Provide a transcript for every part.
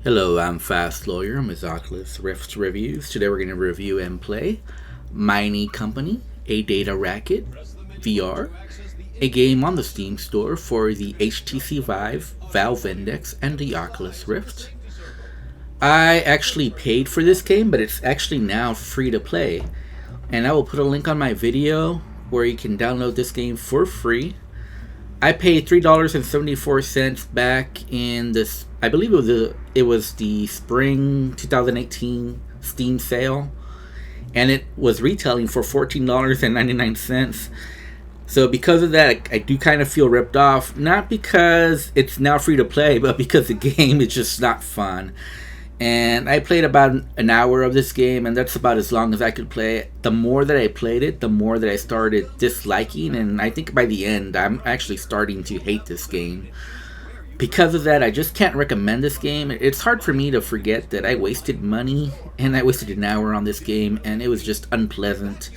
Hello, I'm Fast Lawyer. I'm with Oculus Rift Reviews. Today we're going to review and play Miney Company, a data racket VR, a game on the Steam store for the HTC Vive, Valve Index, and the Oculus Rift. I actually paid for this game, but it's actually now free to play. And I will put a link on my video where you can download this game for free. I paid $3.74 back in this. I believe it was the spring 2018 Steam sale, and it was retailing for $14.99. So because of that, I do kind of feel ripped off. Not because it's now free to play, but because the game is just not fun. And I played about an hour of this game, and that's about as long as I could play it. The more that I played it, the more that I started disliking, and I think by the end, I'm actually starting to hate this game. Because of that, I just can't recommend this game. It's hard for me to forget that I wasted money, and I wasted an hour on this game, and it was just unpleasant.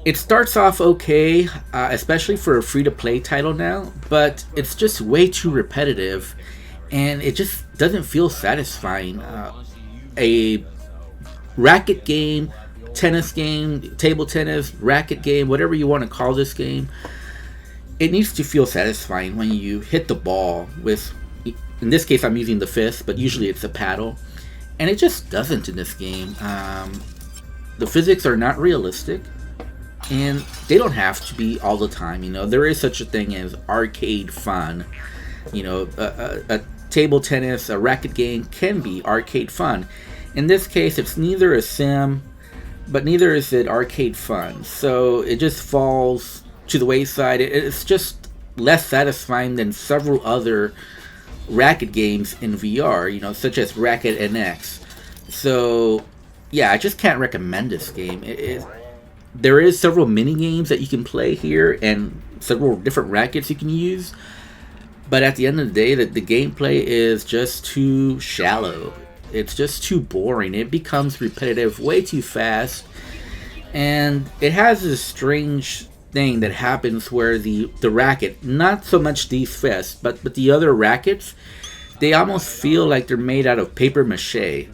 It starts off okay, especially for a free-to-play title now, but it's just way too repetitive. And it just doesn't feel satisfying. A racket game, tennis game, table tennis, racket game, whatever you want to call this game, it needs to feel satisfying when you hit the ball with, in this case I'm using the fist, but usually it's a paddle. And it just doesn't in this game. The physics are not realistic, and they don't have to be all the time. There is such a thing as arcade fun. A table tennis, a racket game can be arcade fun. In this case, it's neither a sim, but neither is it arcade fun. So it just falls to the wayside. It's just less satisfying than several other racket games in VR, such as Racket NX. So, yeah, I just can't recommend this game. There is several mini games that you can play here and several different rackets you can use. But at the end of the day, the gameplay is just too shallow. It's just too boring. It becomes repetitive way too fast. And it has this strange thing that happens where the racket, not so much these fists, but the other rackets, they almost feel like they're made out of paper mache.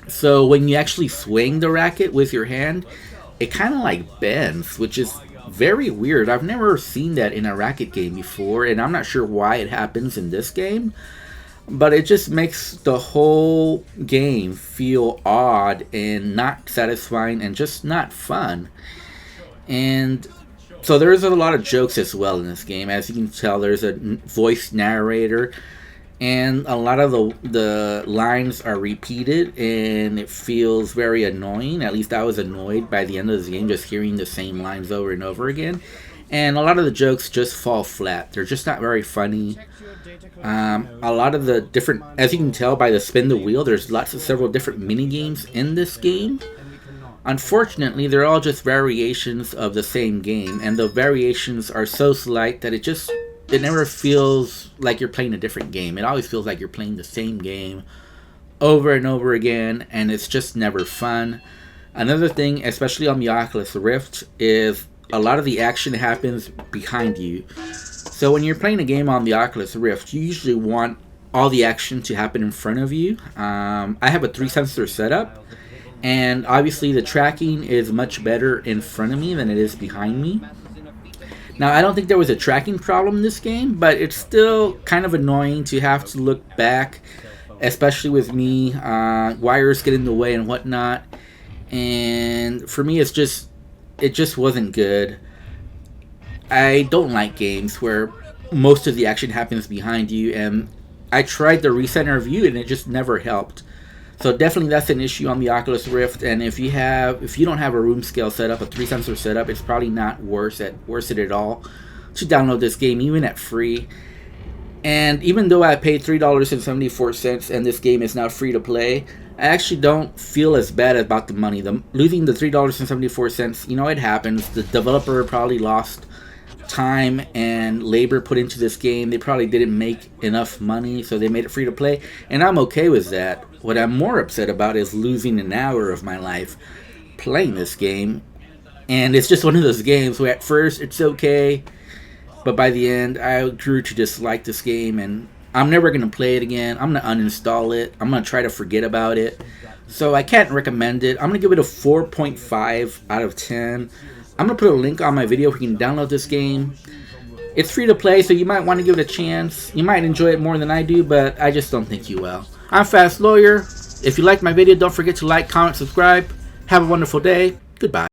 So when you actually swing the racket with your hand, it kind of like bends, which is very weird. I've never seen that in a racket game before, and I'm not sure why it happens in this game, but it just makes the whole game feel odd and not satisfying and just not fun. And so there's a lot of jokes as well in this game. As you can tell, there's a voice narrator, and a lot of the lines are repeated, and it feels very annoying. At least I was annoyed by the end of the game just hearing the same lines over and over again. And a lot of the jokes just fall flat. They're just not very funny. A lot of the different, as you can tell by the spin the wheel, there's several different mini games in this game. Unfortunately, they're all just variations of the same game, and the variations are so slight that it never feels like you're playing a different game. It always feels like you're playing the same game over and over again, and it's just never fun. Another thing, especially on the Oculus Rift, is a lot of the action happens behind you. So when you're playing a game on the Oculus Rift, you usually want all the action to happen in front of you. I have a 3-sensor setup, and obviously the tracking is much better in front of me than it is behind me. Now, I don't think there was a tracking problem in this game, but it's still kind of annoying to have to look back, especially with me. Wires get in the way and whatnot. And for me, it just wasn't good. I don't like games where most of the action happens behind you, and I tried the recenter view, and it just never helped. So definitely that's an issue on the Oculus Rift, and if you don't have a room scale setup, a 3-sensor setup, it's probably not worth it at all to download this game, even at free. And even though I paid $3.74 and this game is now free to play, I actually don't feel as bad about the money. Losing the $3.74, it happens. The developer probably lost time and labor put into this game. They probably didn't make enough money, so they made it free to play, and I'm okay with that. What I'm more upset about is losing an hour of my life playing this game. And it's just one of those games where at first it's okay, but by the end I grew to dislike this game, and I'm never going to play it again. I'm going to uninstall it. I'm going to try to forget about it. So I can't recommend it. I'm going to give it a 4.5 out of 10. I'm going to put a link on my video where you can download this game. It's free to play, so you might want to give it a chance. You might enjoy it more than I do, but I just don't think you will. I'm Fast Lawyer. If you liked my video, don't forget to like, comment, subscribe. Have a wonderful day. Goodbye.